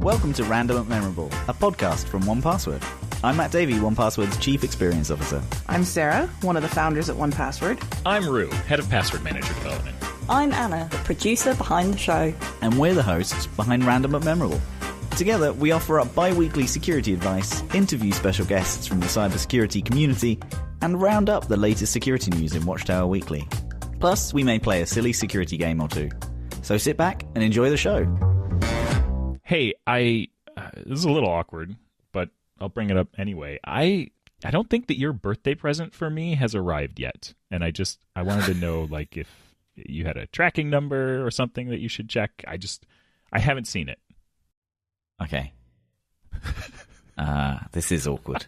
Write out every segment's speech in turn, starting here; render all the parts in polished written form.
Welcome to Random and Memorable, a podcast from 1Password. I'm Matt Davey, 1Password's Chief Experience Officer. I'm Sarah, one of the founders at 1Password. I'm Rue, Head of Password Manager Development. I'm Anna, the producer behind the show. And we're the hosts behind Random and Memorable. Together, we offer up bi-weekly security advice, interview special guests from the cybersecurity community, and round up the latest security news in Watchtower Weekly. Plus, we may play a silly security game or two. So sit back and enjoy the show. Hey, this is a little awkward, but I'll bring it up anyway. I don't think that your birthday present for me has arrived yet. And I wanted to know, like, if you had a tracking number or something that you should check. I haven't seen it. Okay. This is awkward.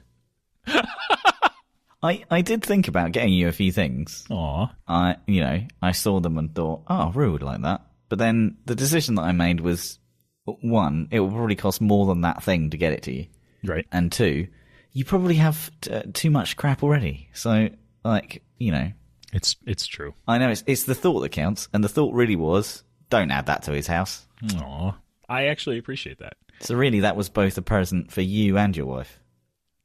I did think about getting you a few things. Aw. I saw them and thought, oh, Rue would like that. But then the decision that I made was, one, it will probably cost more than that thing to get it to you. Right. And two, you probably have too much crap already. So, It's true. I know, it's the thought that counts. And the thought really was, don't add that to his house. Aw. I actually appreciate that. So really, that was both a present for you and your wife.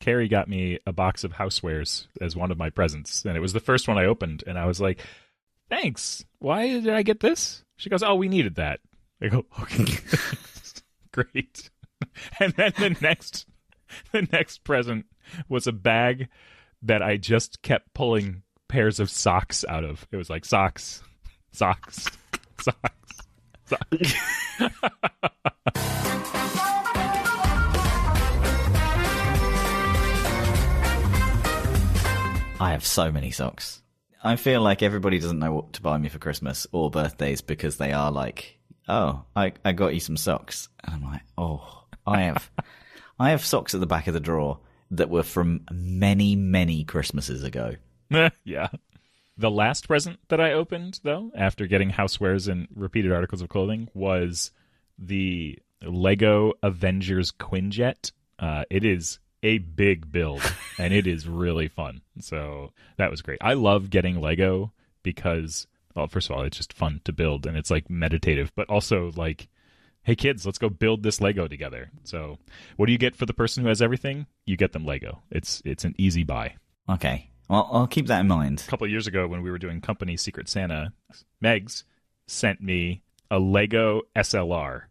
Carrie got me a box of housewares as one of my presents, and it was the first one I opened, and I was like, thanks. Why did I get this? She goes, oh, we needed that. I go, okay. Great. And then the next present was a bag that I just kept pulling pairs of socks out of. It was like socks. I have so many socks. I feel like everybody doesn't know what to buy me for Christmas or birthdays because they are like, oh, I got you some socks. And I'm like, oh, I have socks at the back of the drawer that were from many, many Christmases ago. Yeah. The last present that I opened, though, after getting housewares and repeated articles of clothing, was the Lego Avengers Quinjet. It is a big build, and it is really fun. So that was great. I love getting Lego because, well, first of all, it's just fun to build, and it's like meditative, but also like, hey kids, let's go build this Lego together. So what do you get for the person who has everything? You get them Lego. It's an easy buy. Okay. Well, I'll keep that in mind. A couple of years ago when we were doing Company Secret Santa, Megs sent me a Lego SLR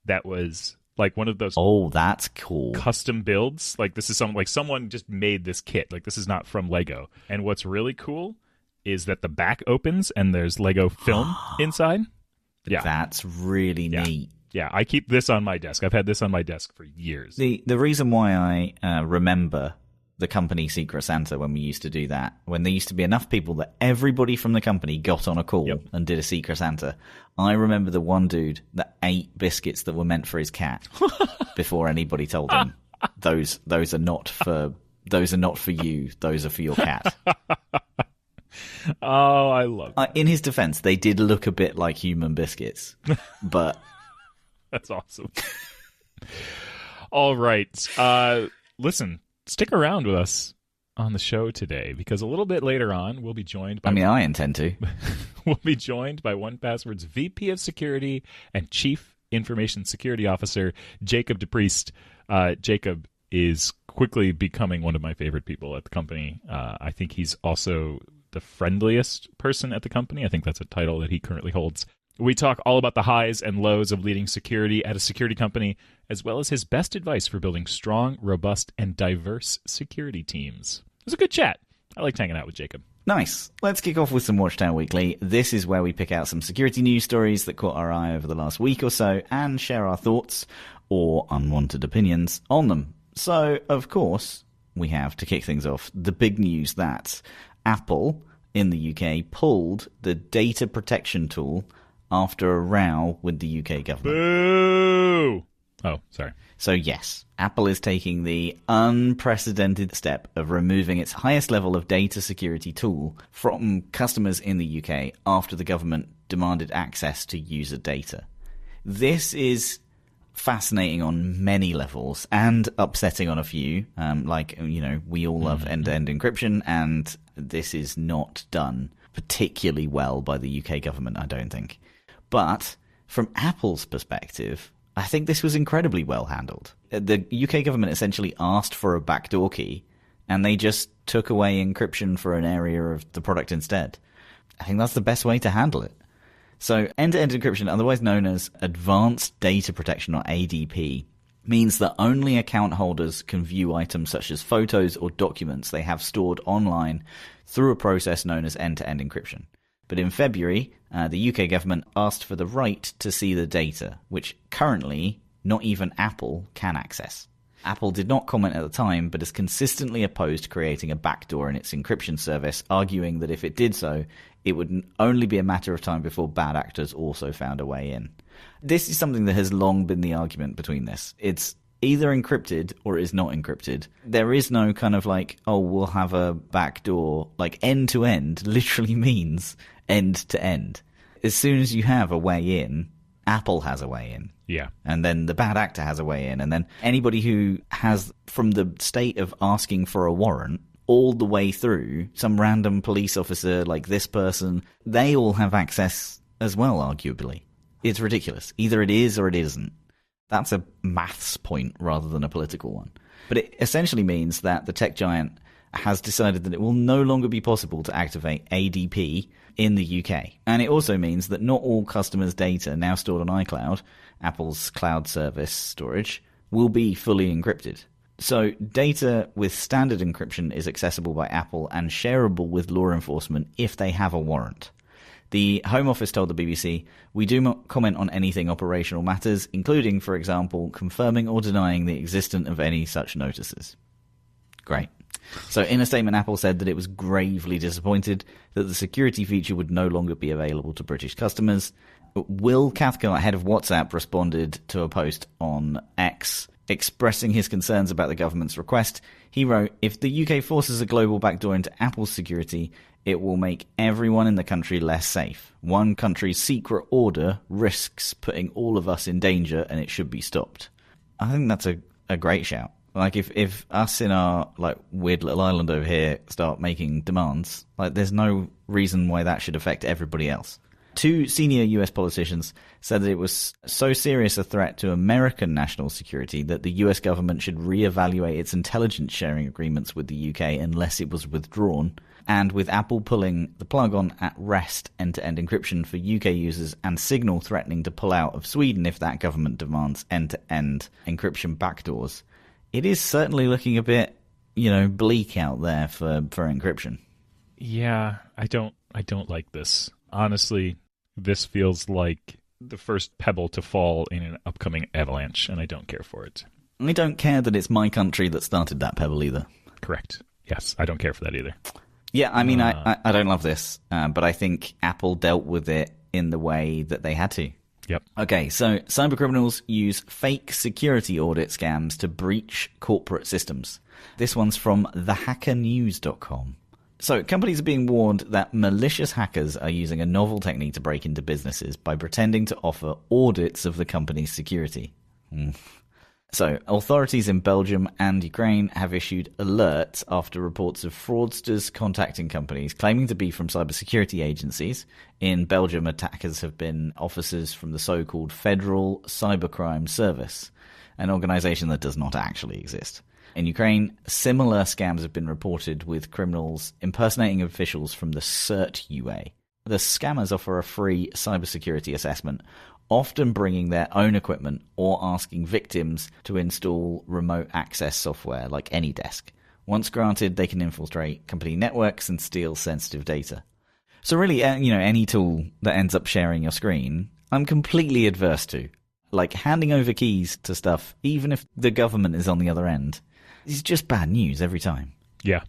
that was like one of those. Oh, that's cool. Custom builds. Like this is someone just made this kit. Like this is not from Lego. And what's really cool is that the back opens and there's Lego film inside. Yeah. That's really neat. Yeah, I keep this on my desk. I've had this on my desk for years. The reason why I remember the Company Secret Santa when we used to do that, when there used to be enough people that everybody from the company got on a call and did a Secret Santa. I remember the one dude that ate biscuits that were meant for his cat before anybody told him those are not for you, those are for your cat. Oh, I love that. In his defense, they did look a bit like human biscuits, but that's awesome. All right. Listen, stick around with us on the show today because a little bit later on we'll be joined by I intend to. We'll be joined by 1Password's VP of Security and Chief Information Security Officer, Jacob DePriest. Jacob is quickly becoming one of my favorite people at the company. I think he's also the friendliest person at the company. I think that's a title that he currently holds. We talk all about the highs and lows of leading security at a security company, as well as his best advice for building strong, robust, and diverse security teams. It was a good chat. I liked hanging out with Jacob. Nice. Let's kick off with some Watchtower Weekly. This is where we pick out some security news stories that caught our eye over the last week or so and share our thoughts or unwanted opinions on them. So, of course, we have, to kick things off, the big news that Apple in the UK pulled the data protection tool after a row with the UK government. Boo! Oh, sorry. So yes, Apple is taking the unprecedented step of removing its highest level of data security tool from customers in the UK after the government demanded access to user data. This is fascinating on many levels and upsetting on a few. We all love end-to-end encryption, and this is not done particularly well by the UK government, I don't think. But from Apple's perspective, I think this was incredibly well handled. The UK government essentially asked for a backdoor key, and they just took away encryption for an area of the product instead. I think that's the best way to handle it. So end-to-end encryption, otherwise known as Advanced Data Protection, or ADP, means that only account holders can view items such as photos or documents they have stored online through a process known as end-to-end encryption. But in February, the UK government asked for the right to see the data, which currently not even Apple can access. Apple did not comment at the time, but has consistently opposed creating a backdoor in its encryption service, arguing that if it did so, it would only be a matter of time before bad actors also found a way in. This is something that has long been the argument between this. It's either encrypted or it is not encrypted. There is no kind of like, oh, we'll have a backdoor. Like end-to-end literally means end-to-end. As soon as you have a way in, Apple has a way in. Yeah. And then the bad actor has a way in. And then anybody who has, from the state of asking for a warrant all the way through, some random police officer like this person, they all have access as well, arguably. It's ridiculous. Either it is or it isn't. That's a maths point rather than a political one. But it essentially means that the tech giant has decided that it will no longer be possible to activate ADP in the UK. And it also means that not all customers' data now stored on iCloud, Apple's cloud service storage, will be fully encrypted. So data with standard encryption is accessible by Apple and shareable with law enforcement if they have a warrant. The Home Office told the BBC, "We do not comment on anything operational matters, including, for example, confirming or denying the existence of any such notices." Great. So in a statement, Apple said that it was gravely disappointed that the security feature would no longer be available to British customers. Will Cathcart, head of WhatsApp, responded to a post on X expressing his concerns about the government's request. He wrote, "If the UK forces a global backdoor into Apple's security, it will make everyone in the country less safe. One country's secret order risks putting all of us in danger, and it should be stopped." I think that's a great shout. Like, if us in our, like, weird little island over here start making demands, like, there's no reason why that should affect everybody else. Two senior US politicians said that it was so serious a threat to American national security that the US government should reevaluate its intelligence sharing agreements with the UK unless it was withdrawn. And with Apple pulling the plug on at-rest end-to-end encryption for UK users and Signal threatening to pull out of Sweden if that government demands end-to-end encryption backdoors, it is certainly looking a bit, bleak out there for encryption. Yeah, I don't like this. Honestly, this feels like the first pebble to fall in an upcoming avalanche, and I don't care for it. I don't care that it's my country that started that pebble either. Correct. Yes, I don't care for that either. Yeah, I mean, I don't love this, but I think Apple dealt with it in the way that they had to. Yep. Okay, so cybercriminals use fake security audit scams to breach corporate systems. This one's from thehackernews.com. So companies are being warned that malicious hackers are using a novel technique to break into businesses by pretending to offer audits of the company's security. So authorities in Belgium and Ukraine have issued alerts after reports of fraudsters contacting companies claiming to be from cybersecurity agencies. In Belgium, attackers have been officers from the so-called Federal Cybercrime Service, an organization that does not actually exist. In Ukraine, similar scams have been reported with criminals impersonating officials from the CERT UA. The scammers offer a free cybersecurity assessment, often bringing their own equipment or asking victims to install remote access software like AnyDesk. Once granted, they can infiltrate company networks and steal sensitive data. So really, any tool that ends up sharing your screen, I'm completely adverse to. Like, handing over keys to stuff, even if the government is on the other end, is just bad news every time. Yeah.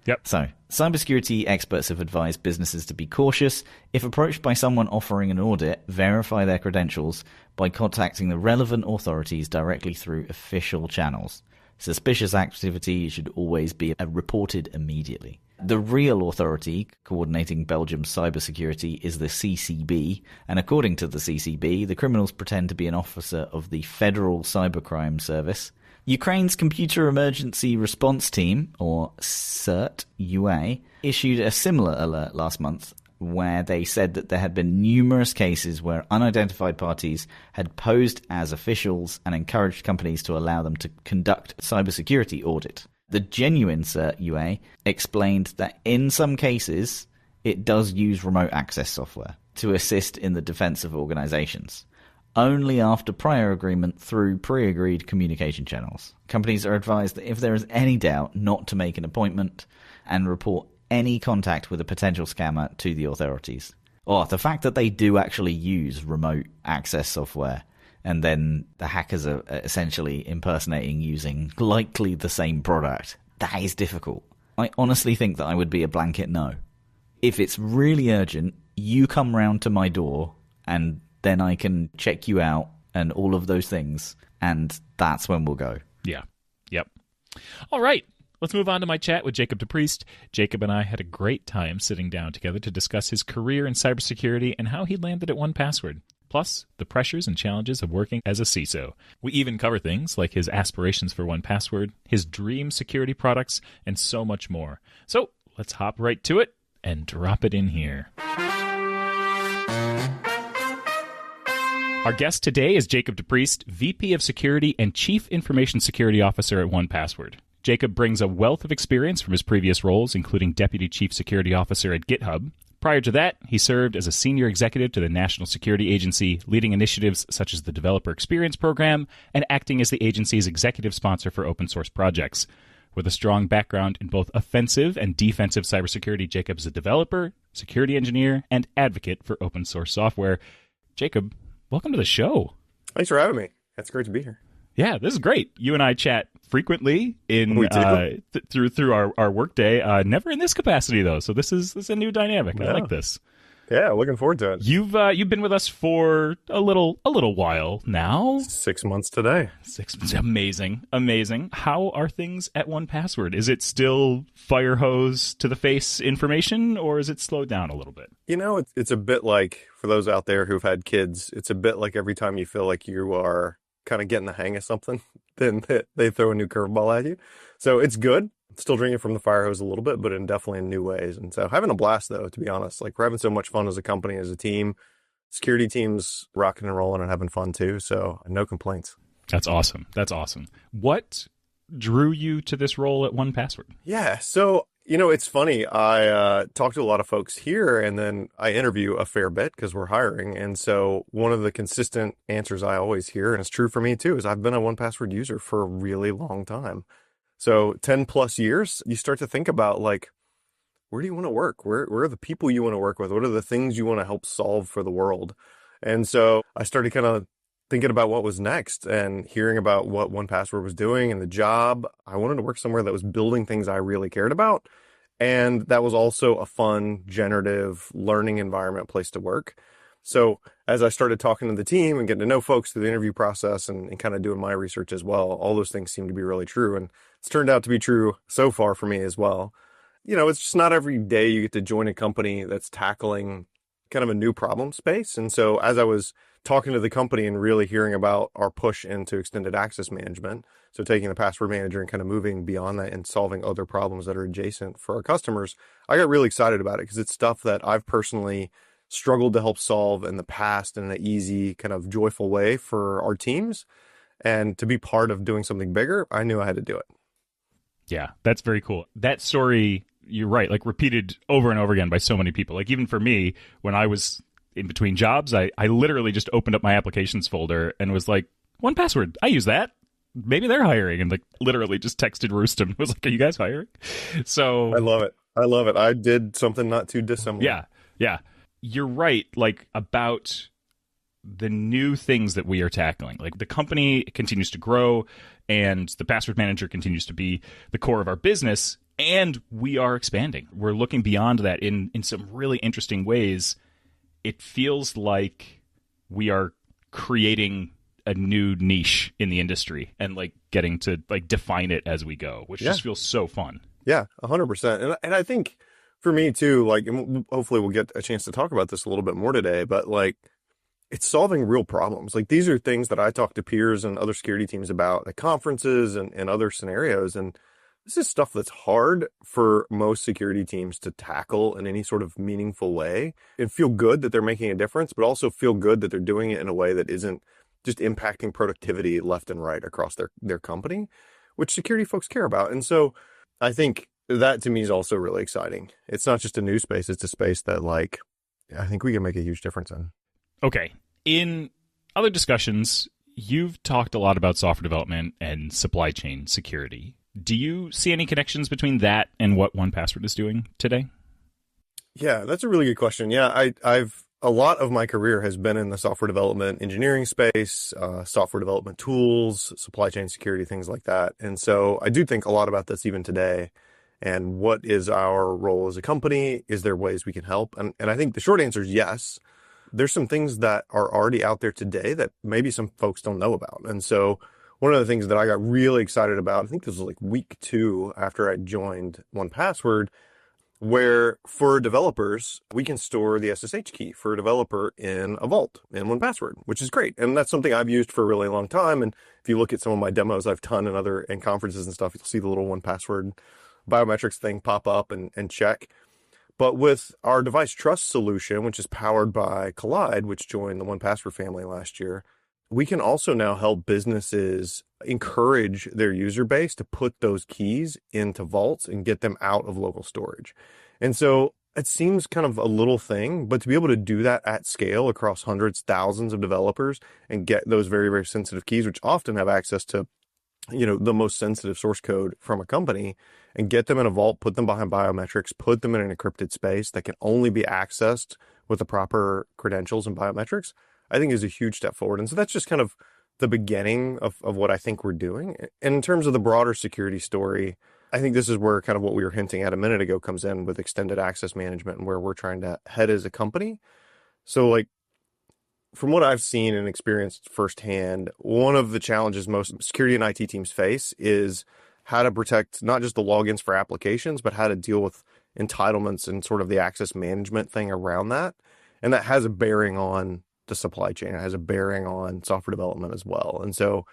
Yep. So, cybersecurity experts have advised businesses to be cautious. If approached by someone offering an audit, verify their credentials by contacting the relevant authorities directly through official channels. Suspicious activity should always be reported immediately. The real authority coordinating Belgium's cybersecurity is the CCB, and according to the CCB, the criminals pretend to be an officer of the Federal Cybercrime Service. Ukraine's Computer Emergency Response Team, or CERT UA, issued a similar alert last month where they said that there had been numerous cases where unidentified parties had posed as officials and encouraged companies to allow them to conduct cybersecurity audit. The Genuine Cert UA explained that in some cases, it does use remote access software to assist in the defense of organizations, only after prior agreement through pre-agreed communication channels. Companies are advised that if there is any doubt, not to make an appointment and report any contact with a potential scammer to the authorities. Or the fact that they do actually use remote access software and then the hackers are essentially impersonating using likely the same product, that is difficult. I honestly think that I would be a blanket no. If it's really urgent, you come round to my door and then I can check you out and all of those things, and that's when we'll go. Yeah. Yep. All right. Let's move on to my chat with Jacob DePriest. Jacob and I had a great time sitting down together to discuss his career in cybersecurity and how he landed at 1Password, plus the pressures and challenges of working as a CISO. We even cover things like his aspirations for 1Password, his dream security products, and so much more. So let's hop right to it and drop it in here. Our guest today is Jacob DePriest, VP of Security and Chief Information Security Officer at 1Password. Jacob brings a wealth of experience from his previous roles, including Deputy Chief Security Officer at GitHub. Prior to that, he served as a senior executive to the National Security Agency, leading initiatives such as the Developer Experience Program and acting as the agency's executive sponsor for open source projects. With a strong background in both offensive and defensive cybersecurity, Jacob is a developer, security engineer, and advocate for open source software. Jacob, welcome to the show. Thanks for having me. It's great to be here. Yeah, this is great. You and I chat frequently in through our workday. Never in this capacity though, so this is a new dynamic. Yeah. I like this. Yeah, looking forward to it. You've been with us for a little while now. 6 months today. 6 months. Amazing. How are things at 1Password? Is it still fire hose to the face information, or is it slowed down a little bit? You know, it's a bit like, for those out there who've had kids, it's a bit like every time you feel like you are kind of getting the hang of something, then they throw a new curveball at you. So it's good. Still drinking from the fire hose a little bit, but definitely in new ways. And so having a blast, though, to be honest. Like, we're having so much fun as a company, as a team. Security team's rocking and rolling and having fun, too. So no complaints. That's awesome. What drew you to this role at 1Password? Yeah, so, you know, it's funny. I talk to a lot of folks here, and then I interview a fair bit because we're hiring. And so one of the consistent answers I always hear, and it's true for me, too, is I've been a 1Password user for a really long time. So 10 plus years, you start to think about, like, where do you want to work? Where are the people you want to work with? What are the things you want to help solve for the world? And so I started kind of thinking about what was next and hearing about what 1Password was doing and the job. I wanted to work somewhere that was building things I really cared about. And that was also a fun, generative learning environment place to work. So as I started talking to the team and getting to know folks through the interview process and kind of doing my research as well, all those things seemed to be really true. And it's turned out to be true so far for me as well. You know, it's just not every day you get to join a company that's tackling kind of a new problem space. And so as I was talking to the company and really hearing about our push into extended access management, so taking the password manager and kind of moving beyond that and solving other problems that are adjacent for our customers, I got really excited about it because it's stuff that I've personally struggled to help solve in the past in an easy, kind of joyful way for our teams. And to be part of doing something bigger, I knew I had to do it. Yeah, that's very cool. That story, you're right, like repeated over and over again by so many people. Like even for me, when I was in between jobs, I literally just opened up my applications folder and was like, 1Password, I use that. Maybe they're hiring. And like literally just texted Roost and was like, are you guys hiring? So I love it. I did something not too dissimilar. Yeah. You're right, like about the new things that we are tackling. Like the company continues to grow and the password manager continues to be the core of our business, and we are expanding. We're looking beyond that in some really interesting ways. It feels like we are creating a new niche in the industry and like getting to like define it as we go, which just feels so fun. Yeah, 100%. And I think for me too, like, and hopefully we'll get a chance to talk about this a little bit more today, but like, it's solving real problems. Like these are things that I talk to peers and other security teams about at conferences and other scenarios. And this is stuff that's hard for most security teams to tackle in any sort of meaningful way and feel good that they're making a difference, but also feel good that they're doing it in a way that isn't just impacting productivity left and right across their company, which security folks care about. And so I think that to me is also really exciting. It's not just a new space. It's a space that like, I think we can make a huge difference in. Okay. In other discussions, you've talked a lot about software development and supply chain security. Do you see any connections between that and what 1Password is doing today? Yeah, that's a really good question. Yeah, I've a lot of my career has been in the software development engineering space, software development tools, supply chain security, things like that. And so I do think a lot about this even today. And what is our role as a company? Is there ways we can help? And I think the short answer is yes. There's some things that are already out there today that maybe some folks don't know about. And so one of the things that I got really excited about, I think this was like week 2 after I joined 1Password, where for developers, we can store the SSH key for a developer in a vault in 1Password, which is great. And that's something I've used for a really long time. And if you look at some of my demos I've done in conferences and stuff, you'll see the little 1Password biometrics thing pop up and check. But with our device trust solution, which is powered by Collide, which joined the 1Password family last year, we can also now help businesses encourage their user base to put those keys into vaults and get them out of local storage. And so it seems kind of a little thing, but to be able to do that at scale across hundreds, thousands of developers and get those very, very sensitive keys, which often have access to, the most sensitive source code from a company, and get them in a vault, put them behind biometrics, put them in an encrypted space that can only be accessed with the proper credentials and biometrics, I think is a huge step forward. And so that's just kind of the beginning of what I think we're doing. And in terms of the broader security story, I think this is where kind of what we were hinting at a minute ago comes in with extended access management and where we're trying to head as a company. So like, from what I've seen and experienced firsthand, one of the challenges most security and IT teams face is how to protect not just the logins for applications, but how to deal with entitlements and sort of the access management thing around that. And that has a bearing on the supply chain. It has a bearing on software development as well. And so,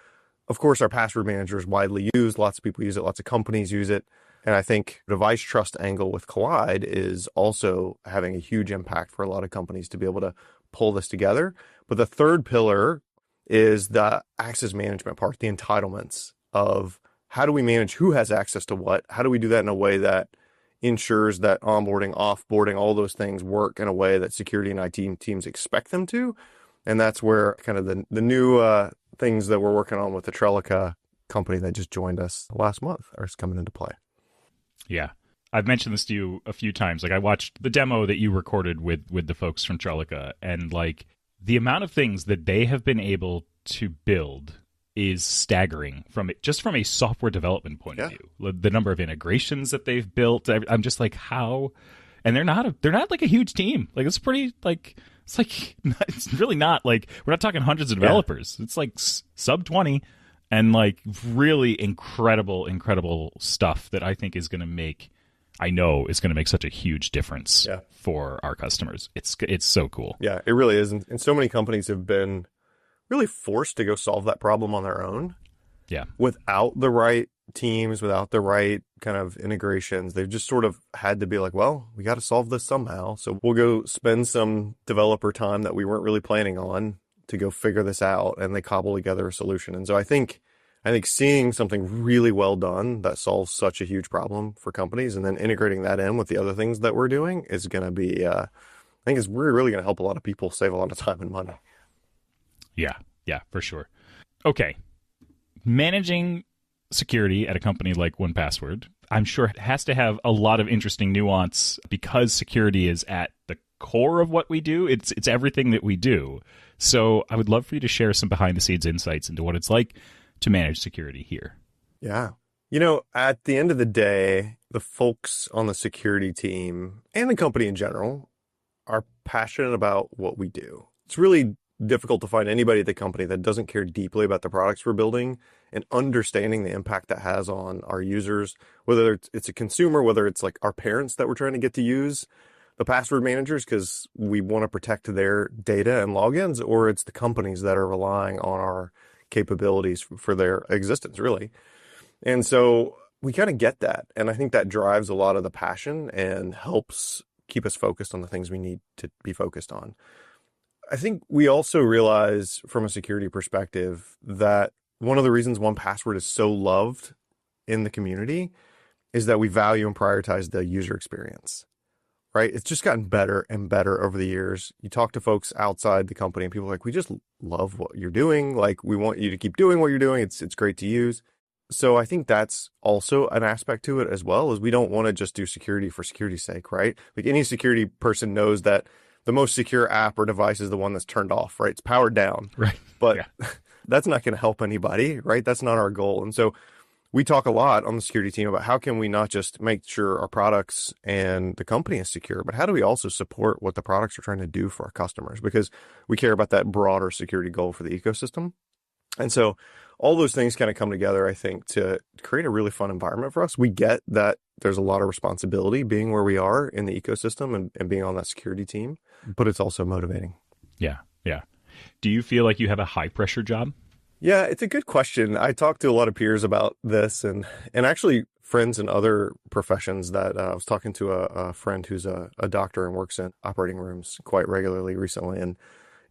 of course, our password manager is widely used. Lots of people use it. Lots of companies use it. And I think device trust angle with Collide is also having a huge impact for a lot of companies to be able to pull this together. But the third pillar is the access management part, the entitlements of how do we manage who has access to what? How do we do that in a way that ensures that onboarding, offboarding, all those things work in a way that security and IT teams expect them to? And that's where kind of the new things that we're working on with the Trellica company that just joined us last month are coming into play. Yeah. I've mentioned this to you a few times. Like I watched the demo that you recorded with the folks from Trellica, and like the amount of things that they have been able to build is staggering from a software development point of view. The number of integrations that they've built, I'm just like, how? And they're not like a huge team. Like it's pretty like it's really not like we're not talking hundreds of developers. It's like sub 20, and like really incredible stuff that I think is going to make such a huge difference for our customers. It's so cool. Yeah, it really is. And so many companies have been really forced to go solve that problem on their own. Yeah. Without the right teams, without the right kind of integrations, they've just sort of had to be like, well, we got to solve this somehow. So we'll go spend some developer time that we weren't really planning on to go figure this out. And they cobble together a solution. And so I think seeing something really well done that solves such a huge problem for companies and then integrating that in with the other things that we're doing is going to be, I think it's really going to help a lot of people save a lot of time and money. Yeah, for sure. Okay. Managing security at a company like 1Password, I'm sure it has to have a lot of interesting nuance because security is at the core of what we do. It's everything that we do. So I would love for you to share some behind the scenes insights into what it's like to manage security here. Yeah. At the end of the day, the folks on the security team and the company in general are passionate about what we do. It's really difficult to find anybody at the company that doesn't care deeply about the products we're building and understanding the impact that has on our users, whether it's a consumer, whether it's like our parents that we're trying to get to use the password managers because we want to protect their data and logins, or it's the companies that are relying on our capabilities for their existence, really. And so we kind of get that. And I think that drives a lot of the passion and helps keep us focused on the things we need to be focused on. I think we also realize from a security perspective that one of the reasons 1Password is so loved in the community is that we value and prioritize the user experience, right? It's just gotten better and better over the years. You talk to folks outside the company and people are like, we just love what you're doing. Like, we want you to keep doing what you're doing. It's great to use. So I think that's also an aspect to it as well, is we don't want to just do security for security's sake, right? Like, any security person knows that the most secure app or device is the one that's turned off, right? It's powered down. Right. But that's not going to help anybody, right? That's not our goal. And so we talk a lot on the security team about how can we not just make sure our products and the company is secure, but how do we also support what the products are trying to do for our customers? Because we care about that broader security goal for the ecosystem. And so all those things kind of come together, I think, to create a really fun environment for us. We get that there's a lot of responsibility being where we are in the ecosystem and being on that security team, but it's also motivating. Yeah. Yeah. Do you feel like you have a high pressure job? Yeah, it's a good question. I talked to a lot of peers about this and actually friends in other professions that I was talking to a friend who's a doctor and works in operating rooms quite regularly recently. And,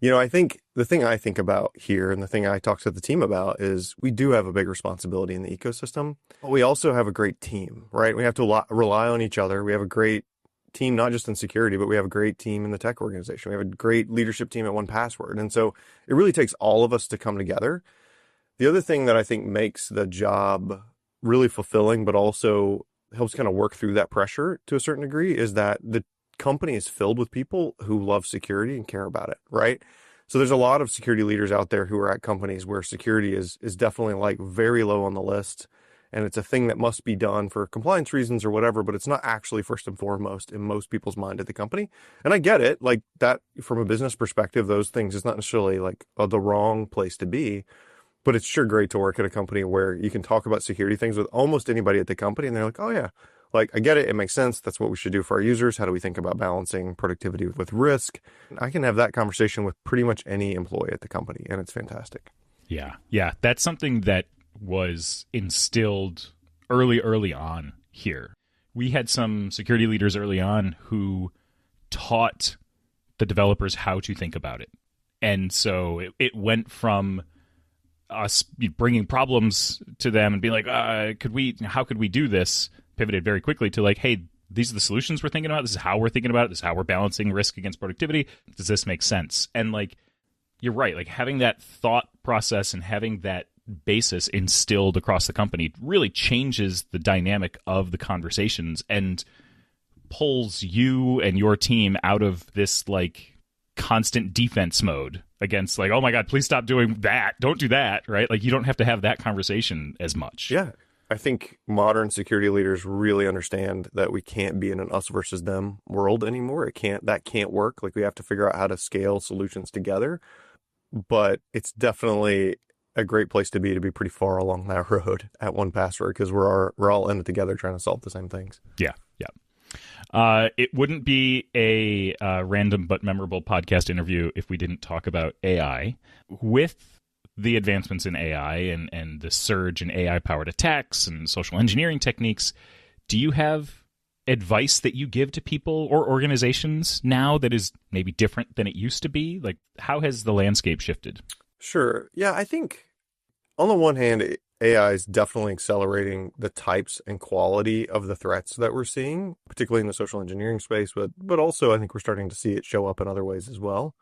I think the thing I think about here and the thing I talk to the team about is we do have a big responsibility in the ecosystem, but we also have a great team, right? We have to rely on each other. We have a great team, not just in security, but we have a great team in the tech organization. We have a great leadership team at 1Password. And so it really takes all of us to come together. The other thing that I think makes the job really fulfilling, but also helps kind of work through that pressure to a certain degree, is that the company is filled with people who love security and care about it, right? So there's a lot of security leaders out there who are at companies where security is definitely like very low on the list. And it's a thing that must be done for compliance reasons or whatever, but it's not actually first and foremost in most people's mind at the company. And I get it, like that from a business perspective, those things is not necessarily like the wrong place to be. But it's sure great to work at a company where you can talk about security things with almost anybody at the company. And they're like, oh, yeah, like I get it. It makes sense. That's what we should do for our users. How do we think about balancing productivity with risk? I can have that conversation with pretty much any employee at the company. And it's fantastic. Yeah. Yeah. That's something that was instilled early on here. We had some security leaders early on who taught the developers how to think about it. And so it went from us bringing problems to them and being like, how could we do this? Pivoted very quickly to like, hey, these are the solutions we're thinking about. This is how we're thinking about it. This is how we're balancing risk against productivity. Does this make sense? And like, you're right. Like having that thought process and having that basis instilled across the company really changes the dynamic of the conversations and pulls you and your team out of this like constant defense mode against like, oh my God, please stop doing that. Don't do that, right? Like you don't have to have that conversation as much. Yeah. I think modern security leaders really understand that we can't be in an us versus them world anymore. That can't work. Like we have to figure out how to scale solutions together. But it's definitely a great place to be pretty far along that road at 1Password because we're all in it together trying to solve the same things. Yeah. Yeah. It wouldn't be a random but memorable podcast interview if we didn't talk about AI. With the advancements in AI and the surge in AI-powered attacks and social engineering techniques, do you have advice that you give to people or organizations now that is maybe different than it used to be? Like, how has the landscape shifted? Sure. Yeah, I think on the one hand, AI is definitely accelerating the types and quality of the threats that we're seeing, particularly in the social engineering space, but also I think we're starting to see it show up in other ways as well.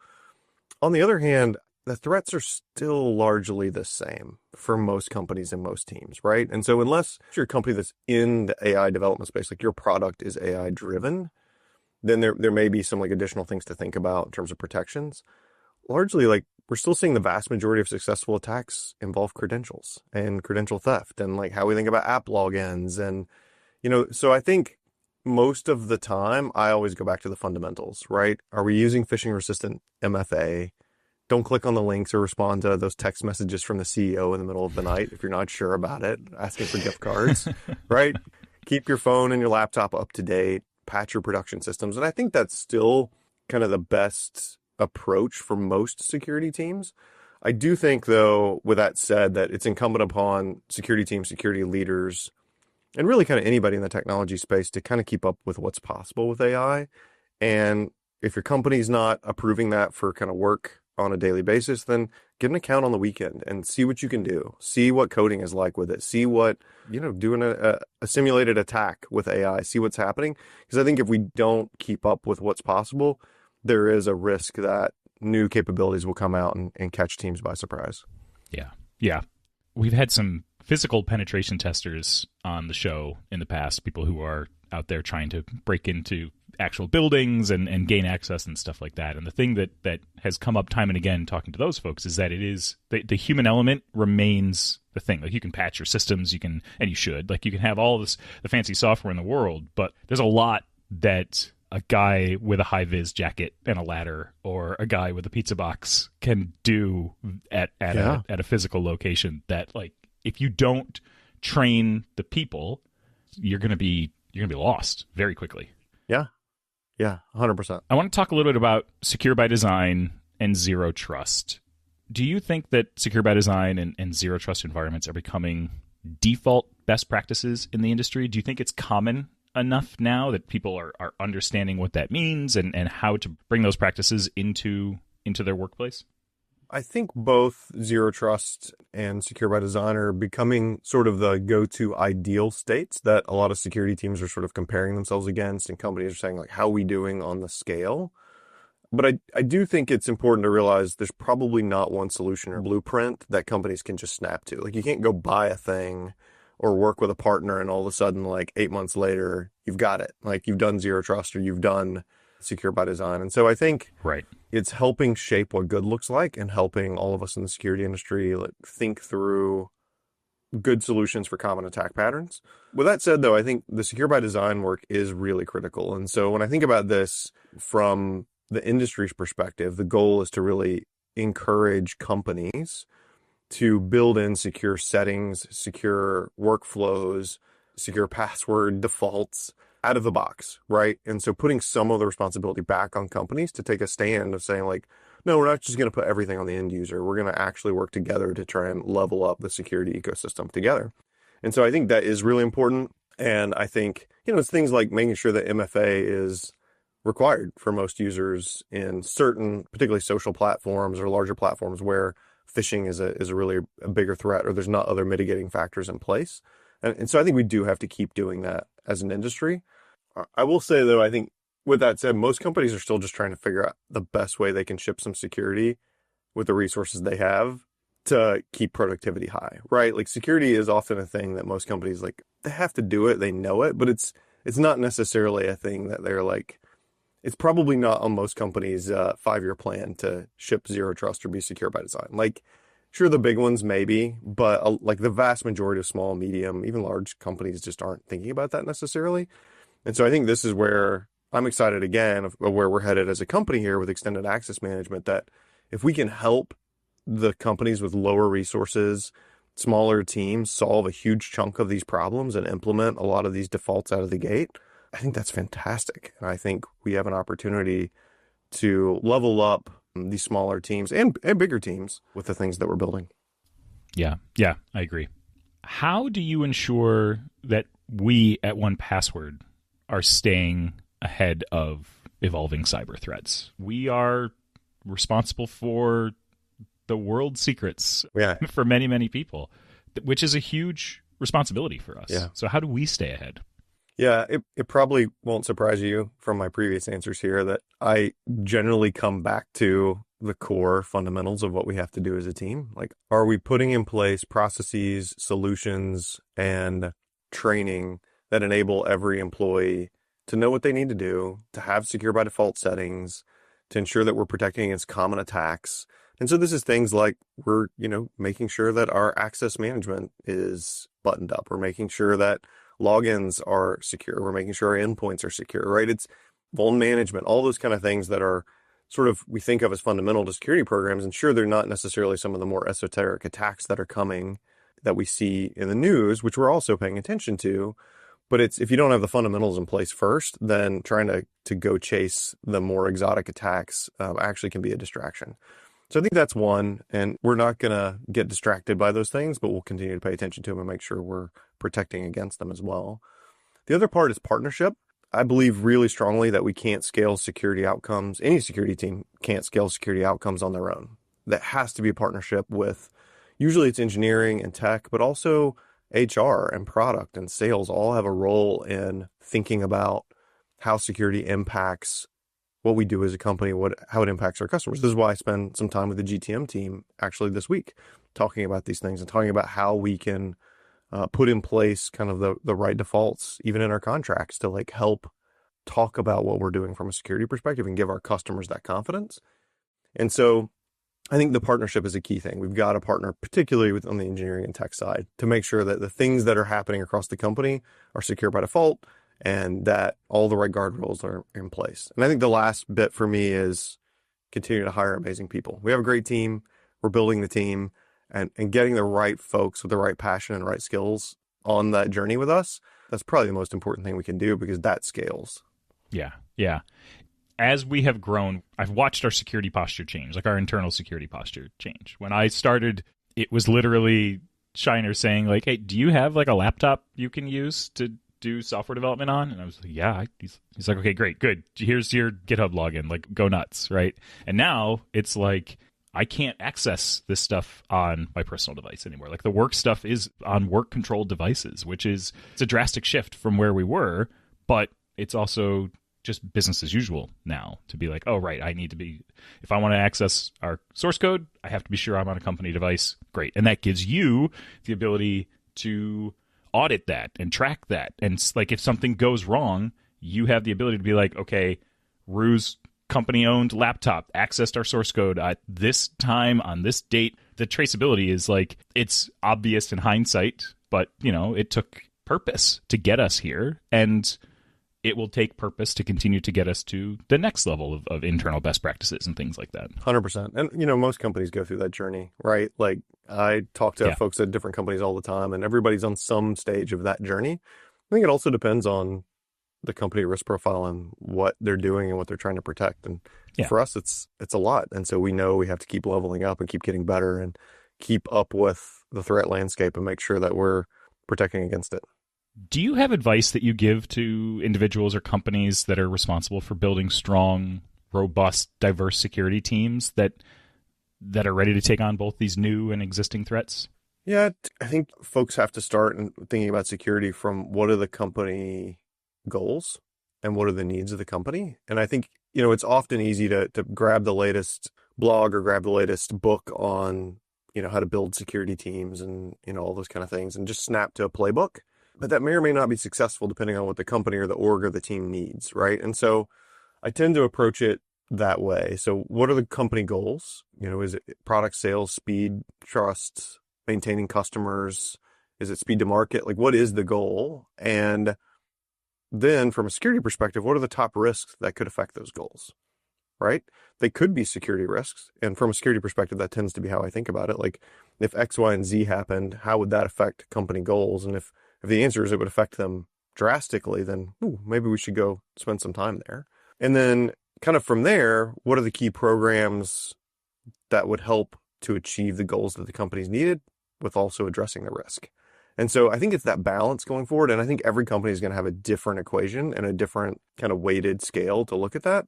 On the other hand, the threats are still largely the same for most companies and most teams, right? And so unless you're a company that's in the AI development space, like your product is AI driven, then there may be some like additional things to think about in terms of protections. Largely, like we're still seeing the vast majority of successful attacks involve credentials and credential theft and like how we think about app logins. And, so I think most of the time I always go back to the fundamentals, right? Are we using phishing resistant MFA? Don't click on the links or respond to those text messages from the CEO in the middle of the night if you're not sure about it, asking for gift cards, right? Keep your phone and your laptop up to date, patch your production systems. And I think that's still kind of the best approach for most security teams. I do think, though, with that said, that it's incumbent upon security teams, security leaders and really kind of anybody in the technology space to kind of keep up with what's possible with AI. And if your company's not approving that for kind of work on a daily basis, then get an account on the weekend and see what you can do. See what coding is like with it. See what, doing a simulated attack with AI, see what's happening. Because I think if we don't keep up with what's possible, there is a risk that new capabilities will come out and catch teams by surprise. Yeah. Yeah. We've had some physical penetration testers on the show in the past, people who are out there trying to break into actual buildings and gain access and stuff like that. And the thing that has come up time and again talking to those folks is that it is the human element remains the thing. Like, you can patch your systems, you can, and you should, like, you can have all the fancy software in the world, but there's a lot that a guy with a high-vis jacket and a ladder or a guy with a pizza box can do at a physical location that, like, if you don't train the people, you're going to be lost very quickly. Yeah, 100%. I want to talk a little bit about secure by design and zero trust. Do you think that secure by design and zero trust environments are becoming default best practices in the industry? Do you think it's common enough now that people are understanding what that means and how to bring those practices into their workplace? I think both zero trust and secure by design are becoming sort of the go-to ideal states that a lot of security teams are sort of comparing themselves against, and companies are saying, like, how are we doing on the scale? But I do think it's important to realize there's probably not one solution or blueprint that companies can just snap to. Like, you can't go buy a thing or work with a partner and all of a sudden, like, 8 months later, you've got it. Like, you've done zero trust or you've done secure by design. And so I think it's helping shape what good looks like and helping all of us in the security industry think through good solutions for common attack patterns. With that said, though, I think the secure by design work is really critical. And so when I think about this from the industry's perspective, the goal is to really encourage companies to build in secure settings, secure workflows, secure password defaults out of the box, right? And so putting some of the responsibility back on companies to take a stand of saying, like, no, we're not just going to put everything on the end user. We're going to actually work together to try and level up the security ecosystem together. And so I think that is really important. And I think, it's things like making sure that MFA is required for most users in certain, particularly social platforms or larger platforms where phishing is a really a bigger threat, or there's not other mitigating factors in place. And so I think we do have to keep doing that as an industry. I will say, though, I think with that said, most companies are still just trying to figure out the best way they can ship some security with the resources they have to keep productivity high, right? Like, security is often a thing that most companies, like, they have to do it, they know it, but it's not necessarily a thing that they're like, it's probably not on most companies' 5-year plan to ship zero trust or be secure by design. Like, sure, the big ones maybe, but like the vast majority of small, medium, even large companies just aren't thinking about that necessarily. And so I think this is where I'm excited again of where we're headed as a company here with extended access management, that if we can help the companies with lower resources, smaller teams solve a huge chunk of these problems and implement a lot of these defaults out of the gate, I think that's fantastic. And I think we have an opportunity to level up these smaller teams and bigger teams with the things that we're building. Yeah, I agree. How do you ensure that we at 1Password are staying ahead of evolving cyber threats? We are responsible for the world's secrets for many, many people, which is a huge responsibility for us. Yeah. So how do we stay ahead? Yeah, it probably won't surprise you from my previous answers here that I generally come back to the core fundamentals of what we have to do as a team. Like, are we putting in place processes, solutions, and training that enable every employee to know what they need to do, to have secure by default settings, to ensure that we're protecting against common attacks? And so this is things like we're, making sure that our access management is buttoned up. We're making sure that logins are secure. We're making sure our endpoints are secure, right? It's vuln management, all those kind of things that are sort of, we think of as fundamental to security programs. And sure, they're not necessarily some of the more esoteric attacks that are coming that we see in the news, which we're also paying attention to. But it's, if you don't have the fundamentals in place first, then trying to go chase the more exotic attacks actually can be a distraction. So I think that's one, and we're not going to get distracted by those things, but we'll continue to pay attention to them and make sure we're protecting against them as well. The other part is partnership. I believe really strongly that we can't scale security outcomes. Any security team can't scale security outcomes on their own. That has to be a partnership with, usually it's engineering and tech, but also HR and product and sales all have a role in thinking about how security impacts what we do as a company, how it impacts our customers. This is why I spend some time with the GTM team actually this week talking about these things and talking about how we can put in place kind of the right defaults, even in our contracts, to like help talk about what we're doing from a security perspective and give our customers that confidence. And so I think the partnership is a key thing. We've got to partner, particularly on the engineering and tech side, to make sure that the things that are happening across the company are secure by default and that all the right guardrails are in place. And I think the last bit for me is continue to hire amazing people. We have a great team. We're building the team and getting the right folks with the right passion and right skills on that journey with us. That's probably the most important thing we can do because that scales. Yeah. Yeah. As we have grown, I've watched our security posture change, like our internal security posture change. When I started, it was literally Shiner saying like, hey, do you have like a laptop you can use to do software development on? And I was like, yeah. He's like, okay, great, good. Here's your GitHub login, like go nuts, right? And now it's like, I can't access this stuff on my personal device anymore. Like the work stuff is on work controlled devices, it's a drastic shift from where we were, but it's also just business as usual now to be like, oh, right, I need to be, if I want to access our source code, I have to be sure I'm on a company device. Great. And that gives you the ability to audit that and track that. And like, if something goes wrong, you have the ability to be like, okay, Rue's company-owned laptop accessed our source code at this time on this date. The traceability is like, it's obvious in hindsight, but, you know, it took purpose to get us here. And it will take purpose to continue to get us to the next level of internal best practices and things like that. 100%. And, you know, most companies go through that journey, right? Like I talk to folks at different companies all the time and everybody's on some stage of that journey. I think it also depends on the company risk profile and what they're doing and what they're trying to protect. And for us, it's a lot. And so we know we have to keep leveling up and keep getting better and keep up with the threat landscape and make sure that we're protecting against it. Do you have advice that you give to individuals or companies that are responsible for building strong, robust, diverse security teams that are ready to take on both these new and existing threats? Yeah, I think folks have to start thinking about security from what are the company goals and what are the needs of the company. And I think, you know, it's often easy to grab the latest blog or grab the latest book on, you know, how to build security teams and, you know, all those kind of things and just snap to a playbook. But that may or may not be successful depending on what the company or the org or the team needs, right? And so I tend to approach it that way. So what are the company goals? You know, is it product sales, speed, trust, maintaining customers? Is it speed to market? Like what is the goal? And then from a security perspective, what are the top risks that could affect those goals, right? They could be security risks. And from a security perspective, that tends to be how I think about it. Like if X, Y, and Z happened, how would that affect company goals? And if the answer is it would affect them drastically, then maybe we should go spend some time there. And then kind of from there, what are the key programs that would help to achieve the goals that the company's needed with also addressing the risk? And so I think it's that balance going forward. And I think every company is going to have a different equation and a different kind of weighted scale to look at that.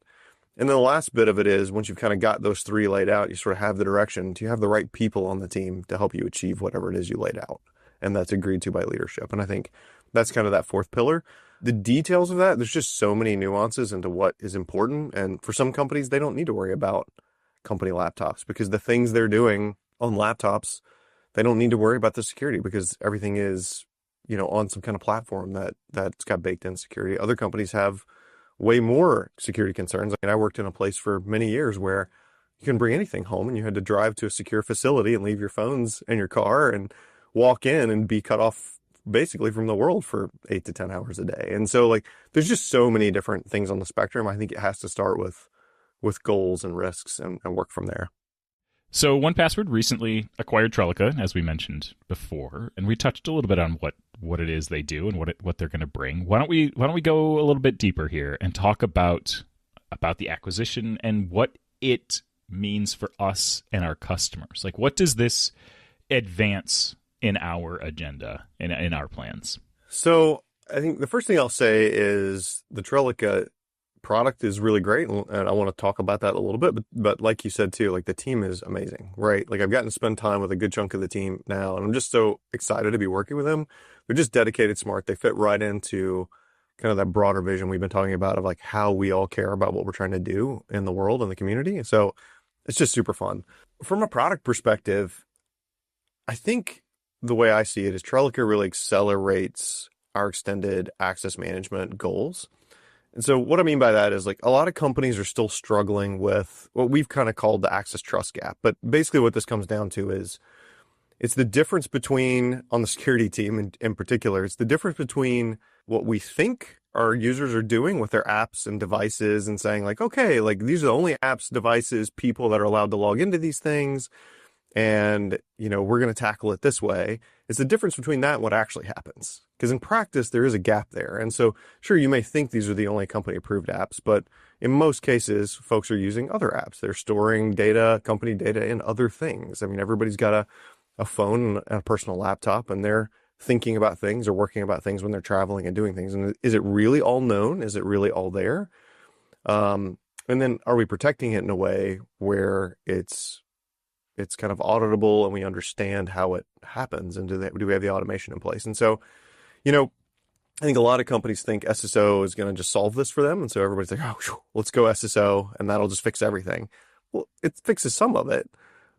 And then the last bit of it is once you've kind of got those three laid out, you sort of have the direction. Do you have the right people on the team to help you achieve whatever it is you laid out? And that's agreed to by leadership. And I think that's kind of that fourth pillar. The details of that, there's just so many nuances into what is important. And for some companies, they don't need to worry about company laptops because the things they're doing on laptops, they don't need to worry about the security because everything is, you know, on some kind of platform that's got baked in security. Other companies have way more security concerns. I mean, I worked in a place for many years where you couldn't bring anything home and you had to drive to a secure facility and leave your phones in your car and walk in and be cut off basically from the world for 8 to 10 hours a day. And so like, there's just so many different things on the spectrum. I think it has to start with goals and risks and work from there. So 1Password recently acquired Trellica, as we mentioned before, and we touched a little bit on what it is they do and what they're going to bring. Why don't we go a little bit deeper here and talk about the acquisition and what it means for us and our customers? Like, what does this advance in our agenda, in our plans? So I think the first thing I'll say is the Trellica product is really great, and I want to talk about that a little bit. But like you said too, like the team is amazing, right? Like I've gotten to spend time with a good chunk of the team now, and I'm just so excited to be working with them. They're just dedicated, smart. They fit right into kind of that broader vision we've been talking about of like how we all care about what we're trying to do in the world and the community. And so it's just super fun. From a product perspective, I think the way I see it is Trellica really accelerates our extended access management goals. And so what I mean by that is like a lot of companies are still struggling with what we've kind of called the access trust gap. But basically what this comes down to is it's the difference between, on the security team in particular, it's the difference between what we think our users are doing with their apps and devices and saying like, okay, like these are the only apps, devices, people that are allowed to log into these things. And, you know, we're going to tackle it this way. It's the difference between that and what actually happens. Because in practice, there is a gap there. And so, sure, you may think these are the only company-approved apps, but in most cases, folks are using other apps. They're storing data, company data in other things. I mean, everybody's got a phone and a personal laptop, and they're thinking about things or working about things when they're traveling and doing things. And is it really all known? Is it really all there? And then are we protecting it in a way where it's kind of auditable and we understand how it happens, and do we have the automation in place? And so, you know, I think a lot of companies think SSO is going to just solve this for them. And so everybody's like, oh, let's go SSO and that'll just fix everything. Well, it fixes some of it,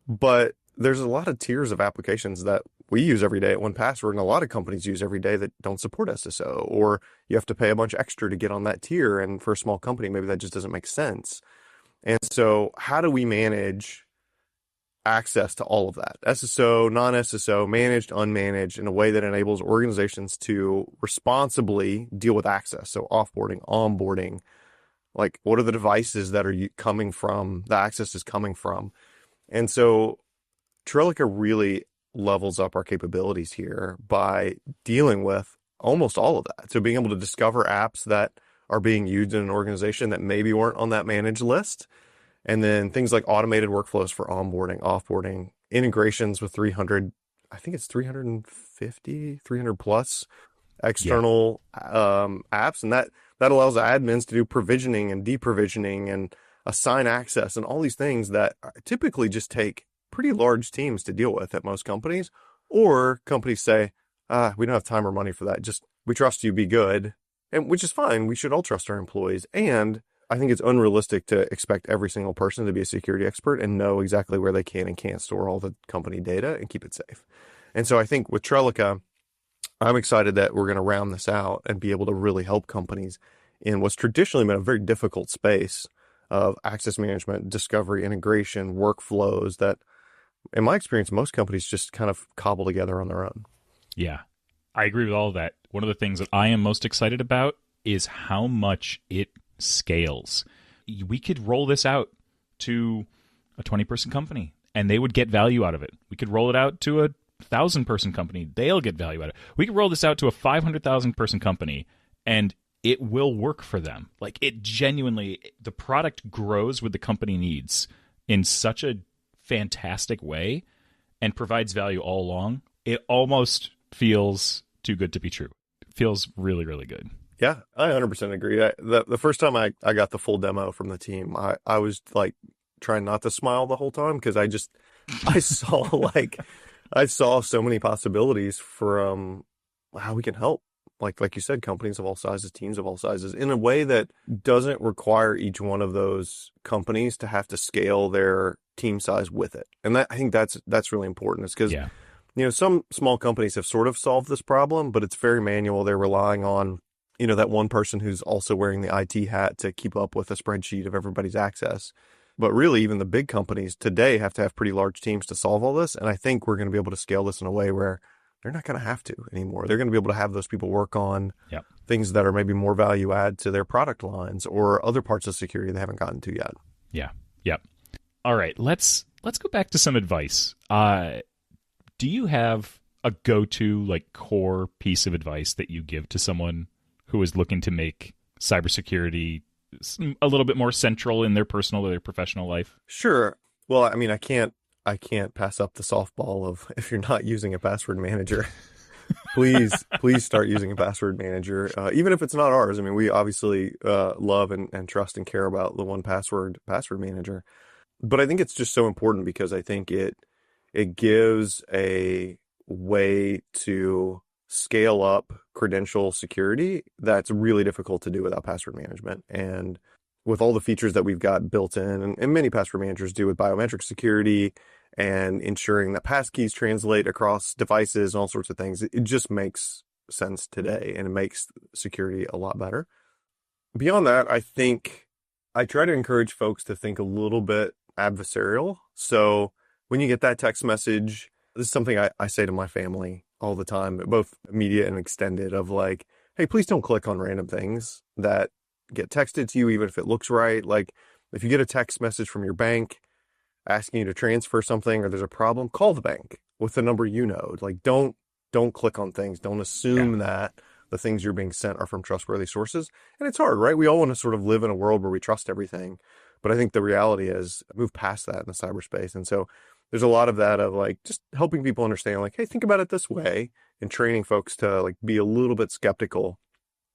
but there's a lot of tiers of applications that we use every day at 1Password, and a lot of companies use every day that don't support SSO, or you have to pay a bunch extra to get on that tier. And for a small company, maybe that just doesn't make sense. And so how do we manage access to all of that? SSO, non-SSO, managed, unmanaged, in a way that enables organizations to responsibly deal with access. So offboarding, onboarding, like what are the devices that are coming from, the access is coming from. And so Trellica really levels up our capabilities here by dealing with almost all of that. So being able to discover apps that are being used in an organization that maybe weren't on that managed list. And then things like automated workflows for onboarding, offboarding, integrations with 300, I think it's 350, 300 plus external apps. And that allows admins to do provisioning and deprovisioning and assign access and all these things that typically just take pretty large teams to deal with at most companies. Or companies say, we don't have time or money for that. Just, we trust you, be good. And which is fine. We should all trust our employees. And I think it's unrealistic to expect every single person to be a security expert and know exactly where they can and can't store all the company data and keep it safe. And so I think with Trellica, I'm excited that we're going to round this out and be able to really help companies in what's traditionally been a very difficult space of access management, discovery, integration, workflows that, in my experience, most companies just kind of cobble together on their own. Yeah, I agree with all of that. One of the things that I am most excited about is how much it scales. We could roll this out to a 20-person company and they would get value out of it. We could roll it out to a 1,000-person company. They'll get value out of it. We could roll this out to a 500,000-person company and it will work for them. Like, it genuinely, the product grows with the company needs in such a fantastic way and provides value all along. It almost feels too good to be true. It feels really, really good. Yeah, I 100% agree. The first time I got the full demo from the team, I was like trying not to smile the whole time because I saw so many possibilities for how we can help. Like you said, companies of all sizes, teams of all sizes, in a way that doesn't require each one of those companies to have to scale their team size with it. And I think that's really important. It's because, you know, some small companies have sort of solved this problem, but it's very manual. They're relying on, you know, that one person who's also wearing the IT hat to keep up with a spreadsheet of everybody's access. But really, even the big companies today have to have pretty large teams to solve all this. And I think we're going to be able to scale this in a way where they're not going to have to anymore. They're going to be able to have those people work on things that are maybe more value add to their product lines or other parts of security they haven't gotten to yet. Yeah. Yep. All right. Let's go back to some advice. Do you have a go-to, like, core piece of advice that you give to someone who is looking to make cybersecurity a little bit more central in their personal or their professional life? Sure. Well, I mean, I can't pass up the softball of if you're not using a password manager, please start using a password manager, even if it's not ours. I mean, we obviously love and trust and care about the 1Password password manager, but I think it's just so important because I think it gives a way to scale up credential security that's really difficult to do without password management. And with all the features that we've got built in, and many password managers do with biometric security and ensuring that passkeys translate across devices and all sorts of things, it just makes sense today, and it makes security a lot better. Beyond that, I think I try to encourage folks to think a little bit adversarial. So when you get that text message, this is something I say to my family all the time, both immediate and extended, of like, hey, please don't click on random things that get texted to you, even if it looks right. Like if you get a text message from your bank asking you to transfer something or there's a problem, call the bank with the number you know. Like don't click on things. Don't assume that the things you're being sent are from trustworthy sources. And it's hard, right? We all want to sort of live in a world where we trust everything. But I think the reality is move past that in the cyberspace. And so there's a lot of that of like just helping people understand like, hey, think about it this way, and training folks to like be a little bit skeptical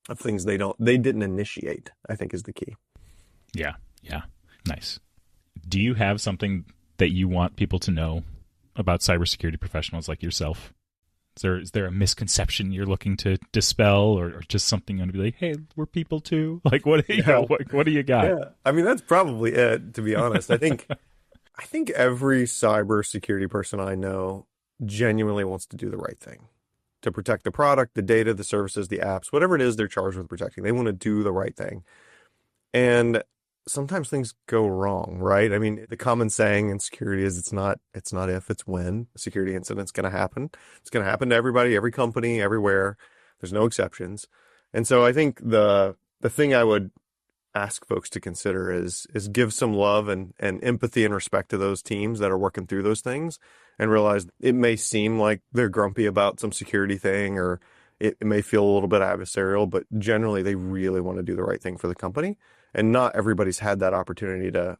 of things they didn't initiate, I think is the key. Yeah. Nice. Do you have something that you want people to know about cybersecurity professionals like yourself? Is there a misconception you're looking to dispel, or just something you want to be like, hey, we're people too? Like, what do you got? Yeah, I mean, that's probably it, to be honest. I think every cybersecurity person I know genuinely wants to do the right thing, to protect the product, the data, the services, the apps, whatever it is they're charged with protecting. They want to do the right thing. And sometimes things go wrong, right? I mean, the common saying in security is it's not if, it's when. A security incident's going to happen. It's going to happen to everybody, every company, everywhere. There's no exceptions. And so I think the thing I would ask folks to consider is give some love and empathy and respect to those teams that are working through those things, and realize it may seem like they're grumpy about some security thing, or it may feel a little bit adversarial, but generally they really want to do the right thing for the company. And not everybody's had that opportunity to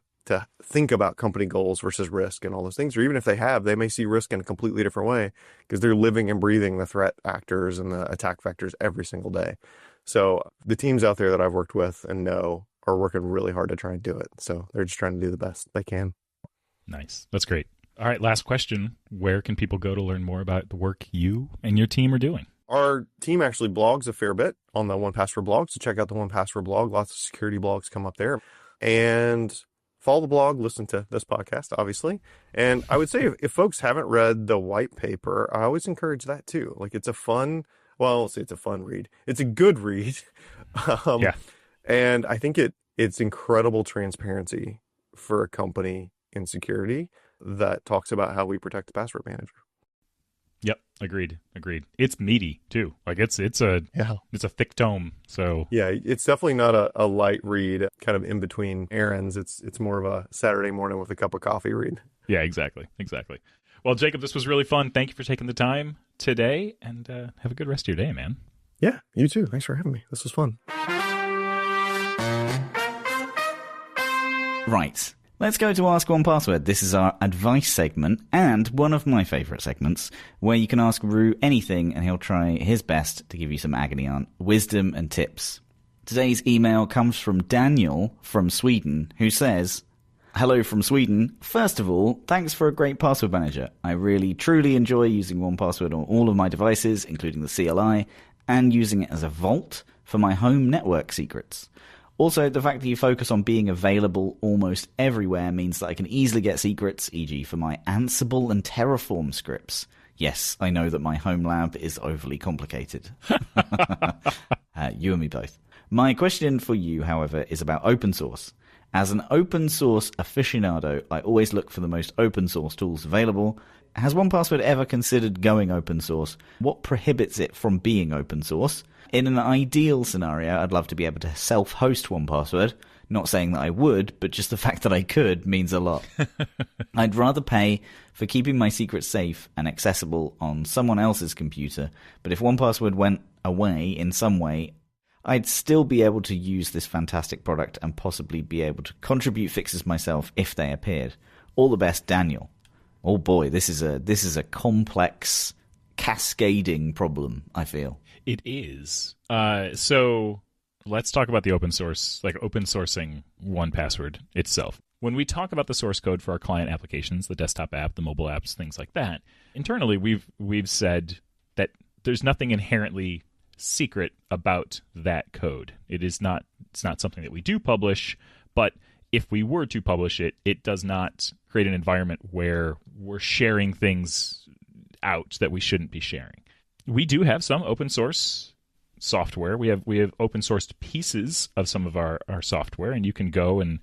think about company goals versus risk and all those things. Or even if they have, they may see risk in a completely different way because they're living and breathing the threat actors and the attack vectors every single day. So the teams out there that I've worked with and know are working really hard to try and do it. So they're just trying to do the best they can. Nice. That's great. All right, last question. Where can people go to learn more about the work you and your team are doing? Our team actually blogs a fair bit on the 1Password blog, so check out the 1Password blog. Lots of security blogs come up there. And follow the blog, listen to this podcast, obviously. And I would say if folks haven't read the white paper, I always encourage that too. Like it's a fun read. It's a good read. And I think it's incredible transparency for a company in security that talks about how we protect the password manager. Yep, agreed. It's meaty too. Like it's a thick tome. So yeah, it's definitely not a light read, kind of in between errands. It's more of a Saturday morning with a cup of coffee read. Yeah, exactly. Well, Jacob, this was really fun. Thank you for taking the time today, and have a good rest of your day, man. Yeah, you too. Thanks for having me. This was fun. Right. Let's go to Ask 1Password. This is our advice segment, and one of my favourite segments, where you can ask Rue anything and he'll try his best to give you some agony aunt wisdom and tips. Today's email comes from Daniel from Sweden, who says, "Hello from Sweden. First of all, thanks for a great password manager. I really truly enjoy using 1Password on all of my devices, including the CLI, and using it as a vault for my home network secrets. Also, the fact that you focus on being available almost everywhere means that I can easily get secrets, e.g. for my Ansible and Terraform scripts. Yes, I know that my home lab is overly complicated." You and me both. My question for you, however, is about open source. As an open source aficionado, I always look for the most open source tools available. Has 1Password ever considered going open source? What prohibits it from being open source? In an ideal scenario, I'd love to be able to self-host 1Password. Not saying that I would, but just the fact that I could means a lot. I'd rather pay for keeping my secrets safe and accessible on someone else's computer, but if 1Password went away in some way, I'd still be able to use this fantastic product and possibly be able to contribute fixes myself if they appeared. All the best, Daniel. Oh boy, this is a complex, cascading problem, I feel. It is. So let's talk about the open sourcing 1Password itself. When we talk about the source code for our client applications, the desktop app, the mobile apps, things like that, internally we've said that there's nothing inherently secret about that code. It's not something that we do publish, but if we were to publish it, it does not create an environment where we're sharing things out that we shouldn't be sharing. We do have some open source software. We have open sourced pieces of some of our software, and you can go and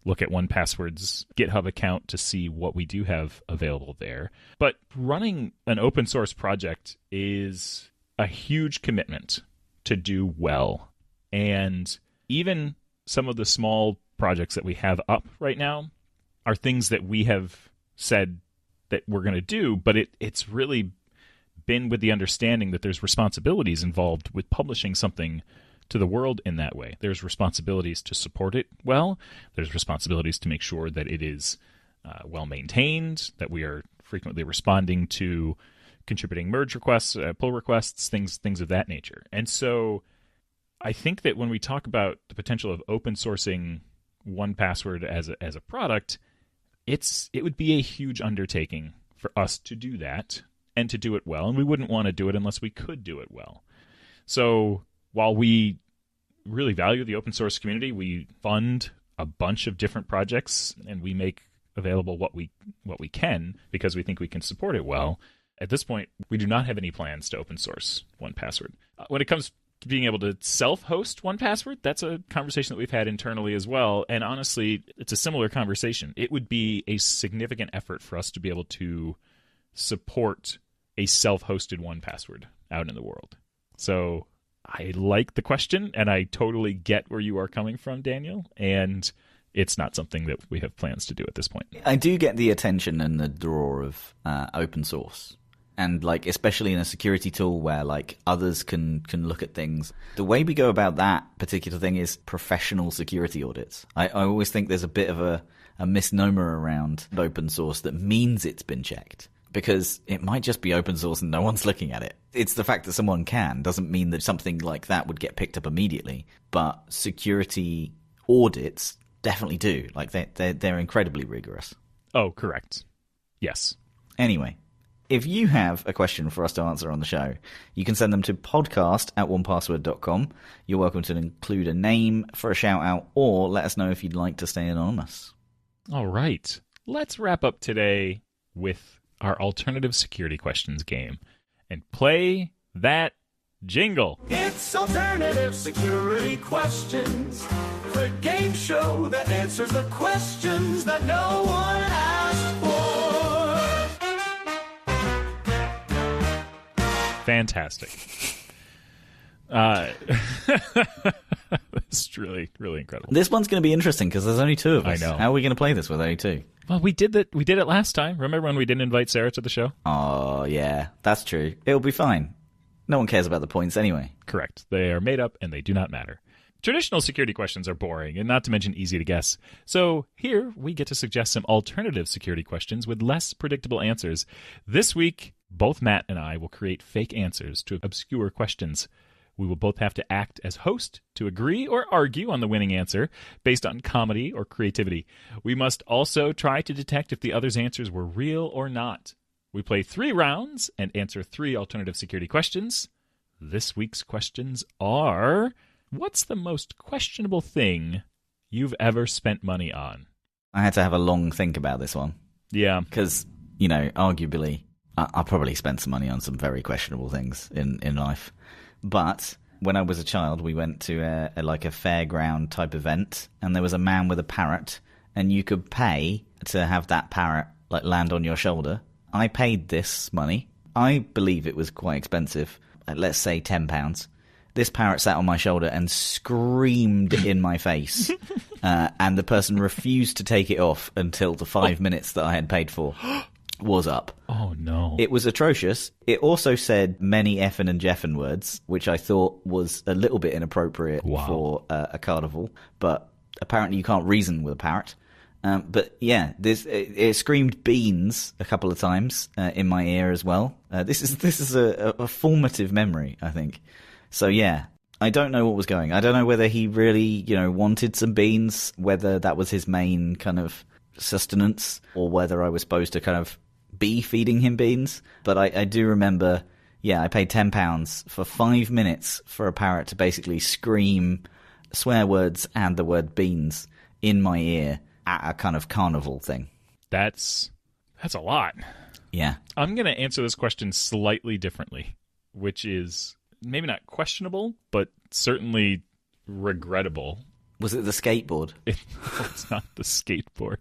look at 1Password's GitHub account to see what we do have available there. But running an open source project is a huge commitment to do well. And even some of the small projects that we have up right now are things that we have said that we're going to do, but it's really been with the understanding that there's responsibilities involved with publishing something to the world in that way. There's responsibilities to support it well. There's responsibilities to make sure that it is well maintained, that we are frequently responding to contributing merge requests, pull requests, things of that nature. And so I think that when we talk about the potential of open sourcing 1Password as a product, it would be a huge undertaking for us to do that and to do it well. And we wouldn't want to do it unless we could do it well. So while we really value the open source community, we fund a bunch of different projects and we make available what we can because we think we can support it well. At this point, we do not have any plans to open source 1Password. When it comes to being able to self-host 1Password, that's a conversation that we've had internally as well. And honestly, it's a similar conversation. It would be a significant effort for us to be able to support a self-hosted 1Password out in the world. So I like the question, and I totally get where you are coming from, Daniel, and it's not something that we have plans to do at this point. I do get the attention and the draw of open source. And especially in a security tool where others can look at things. The way we go about that particular thing is professional security audits. I always think there's a bit of a misnomer around open source that means it's been checked. Because it might just be open source and no one's looking at it. It's the fact that someone doesn't mean that something like that would get picked up immediately. But security audits definitely do. They're incredibly rigorous. Oh, correct. Yes. Anyway, if you have a question for us to answer on the show, you can send them to podcast@onepassword.com. You're welcome to include a name for a shout out or let us know if you'd like to stay anonymous. All right. Let's wrap up today with our alternative security questions game and play that jingle. It's alternative security questions, the game show that answers the questions that no one asked for. Fantastic. It's really, really incredible. This one's going to be interesting because there's only two of us. I know. How are we going to play this with only two? Well, we did it last time. Remember when we didn't invite Sarah to the show? Oh, yeah, that's true. It'll be fine. No one cares about the points anyway. Correct. They are made up and they do not matter. Traditional security questions are boring and not to mention easy to guess. So here we get to suggest some alternative security questions with less predictable answers. This week, both Matt and I will create fake answers to obscure questions. We will both have to act as host to agree or argue on the winning answer based on comedy or creativity. We must also try to detect if the other's answers were real or not. We play 3 rounds and answer 3 alternative security questions. This week's questions are, what's the most questionable thing you've ever spent money on? I had to have a long think about this one. Yeah. Because, arguably, I probably spent some money on some very questionable things in life. But when I was a child, we went to a fairground type event, and there was a man with a parrot, and you could pay to have that parrot land on your shoulder. I paid this money. I believe it was quite expensive. Let's say £10. This parrot sat on my shoulder and screamed in my face, and the person refused to take it off until the 5 minutes that I had paid for was up. Oh, no. It was atrocious. It also said many effing and jeffing words, which I thought was a little bit inappropriate for a carnival, but apparently you can't reason with a parrot. But yeah, it screamed beans a couple of times in my ear as well. This is a formative memory, I think. So yeah, I don't know what was going. I don't know whether he really, wanted some beans, whether that was his main kind of sustenance, or whether I was supposed to kind of be feeding him beans. But I do remember, I paid £10 for 5 minutes for a parrot to basically scream swear words and the word beans in my ear at a kind of carnival thing. That's a lot. Yeah. I'm going to answer this question slightly differently, which is maybe not questionable, but certainly regrettable. Was it the skateboard? It's not the skateboard.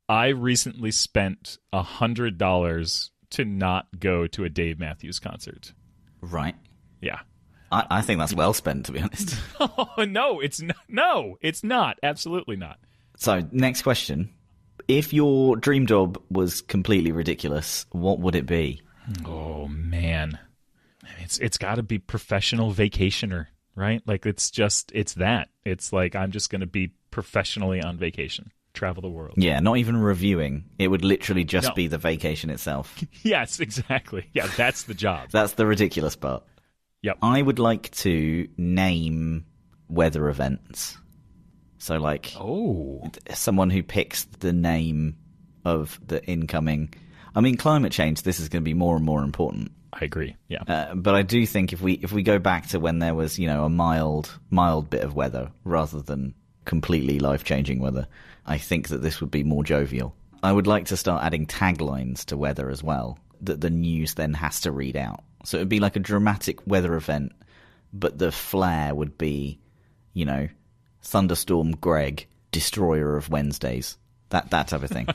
I recently spent $100 to not go to a Dave Matthews concert. Right. Yeah. I think that's well spent, to be honest. Oh, no, it's not. No, it's not. Absolutely not. So, next question. If your dream job was completely ridiculous, what would it be? Oh, man. It's got to be professional vacationer, right? Like, it's that. It's like, I'm just going to be professionally on vacation, travel the world. Yeah, not even reviewing. It would literally just be the vacation itself. Yes, exactly. Yeah, that's the job. That's the ridiculous part. Yep. I would like to name weather events. So, like, someone who picks the name of the incoming... I mean, climate change, this is going to be more and more important. I agree, yeah. But I do think if we go back to when there was, a mild bit of weather rather than completely life-changing weather, I think that this would be more jovial. I would like to start adding taglines to weather as well, that the news then has to read out. So it would be like a dramatic weather event, but the flair would be, Thunderstorm Greg, destroyer of Wednesdays. That type of thing.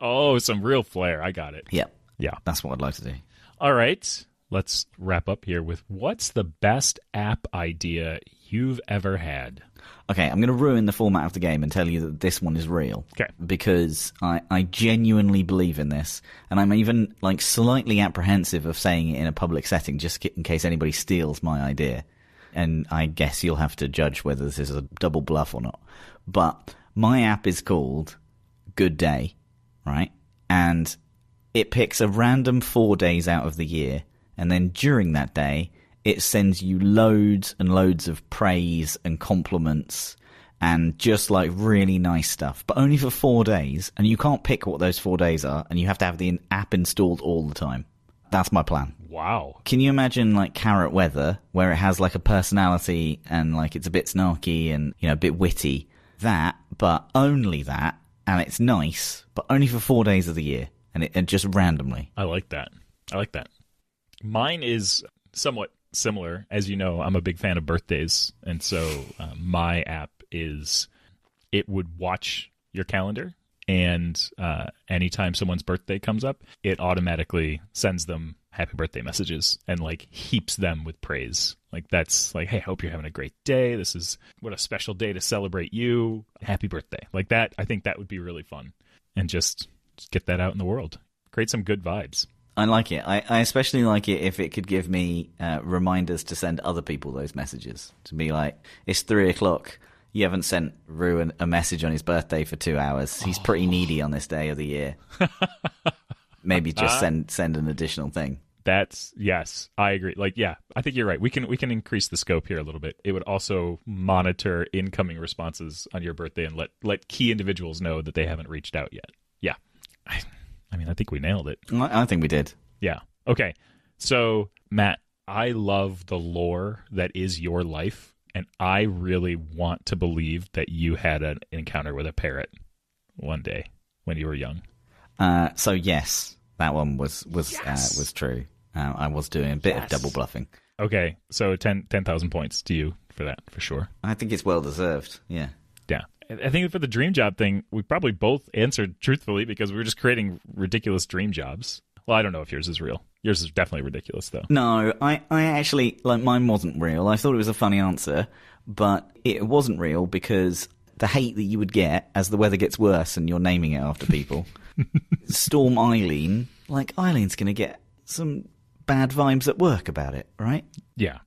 Oh, some real flair. I got it. Yep. Yeah. That's what I'd like to do. All right. Let's wrap up here with what's the best app idea you've ever had? Okay, I'm going to ruin the format of the game and tell you that this one is real. Okay. Because I genuinely believe in this, and I'm even slightly apprehensive of saying it in a public setting just in case anybody steals my idea. And I guess you'll have to judge whether this is a double bluff or not. But my app is called Good Day, right? And it picks a random 4 days out of the year, and then during that day, it sends you loads and loads of praise and compliments and just really nice stuff, but only for 4 days. And you can't pick what those 4 days are, and you have to have the app installed all the time. That's my plan. Wow. Can you imagine Carrot Weather, where it has a personality and it's a bit snarky and a bit witty? That, but only that, and it's nice, but only for 4 days of the year, and just randomly. I like that. Mine is somewhat similar. As you know, I'm a big fan of birthdays, and so my app it would watch your calendar, and anytime someone's birthday comes up, it automatically sends them happy birthday messages and heaps them with praise. That's hey, I hope you're having a great day. This is what a special day to celebrate you. Happy birthday. That, I think that would be really fun, and just get that out in the world. Create some good vibes. I like it. I especially like it if it could give me reminders to send other people those messages. To be it's 3:00. You haven't sent Rue a message on his birthday for 2 hours. He's pretty needy on this day of the year. Maybe just send an additional thing. Yes, I agree. I think you're right. We can increase the scope here a little bit. It would also monitor incoming responses on your birthday and let key individuals know that they haven't reached out yet. Yeah. I think we nailed it. I think we did. Yeah. Okay. So, Matt, I love the lore that is your life, and I really want to believe that you had an encounter with a parrot one day when you were young. So yes, that one was true. I was doing a bit of double bluffing. Okay, so 10,000 points to you for that, for sure. I think it's well deserved. Yeah. Yeah. I think for the dream job thing, we probably both answered truthfully because we were just creating ridiculous dream jobs. Well, I don't know if yours is real. Yours is definitely ridiculous, though. No, I actually, mine wasn't real. I thought it was a funny answer, but it wasn't real because the hate that you would get as the weather gets worse and you're naming it after people. Storm Eileen, Eileen's going to get some bad vibes at work about it, right? Yeah.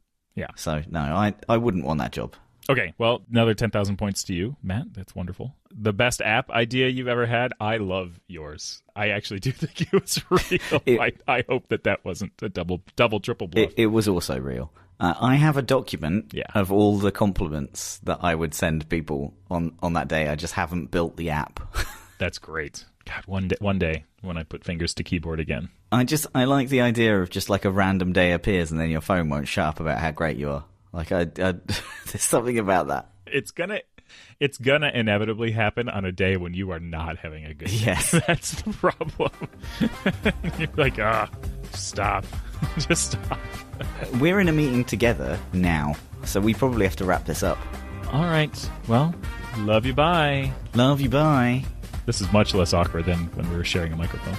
So, no, I wouldn't want that job. Okay, well, another 10,000 points to you, Matt. That's wonderful. The best app idea you've ever had? I love yours. I actually do think it was real. I hope that wasn't a double, triple bluff. It was also real. I have a document of all the compliments that I would send people on that day. I just haven't built the app. That's great. God, one day when I put fingers to keyboard again. I like the idea of just like a random day appears and then your phone won't shut up about how great you are. Like there's something about that. It's gonna inevitably happen on a day when you are not having a good day. Yes. That's the problem. You're like, stop. Just stop. We're in a meeting together now, so we probably have to wrap this up. All right. Well, love you, bye. Love you, bye. This is much less awkward than when we were sharing a microphone.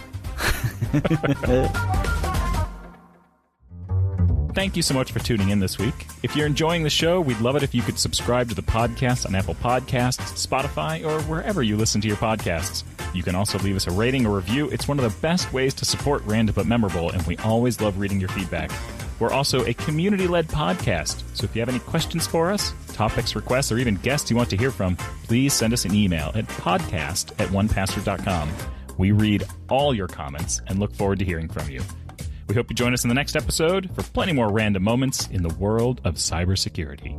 Thank you so much for tuning in this week. If you're enjoying the show, we'd love it if you could subscribe to the podcast on Apple Podcasts, Spotify, or wherever you listen to your podcasts. You can also leave us a rating or review. It's one of the best ways to support Random But Memorable, and we always love reading your feedback. We're also a community-led podcast, so if you have any questions for us, topics, requests, or even guests you want to hear from, please send us an email at podcast@onepassword.com. We read all your comments and look forward to hearing from you. We hope you join us in the next episode for plenty more random moments in the world of cybersecurity.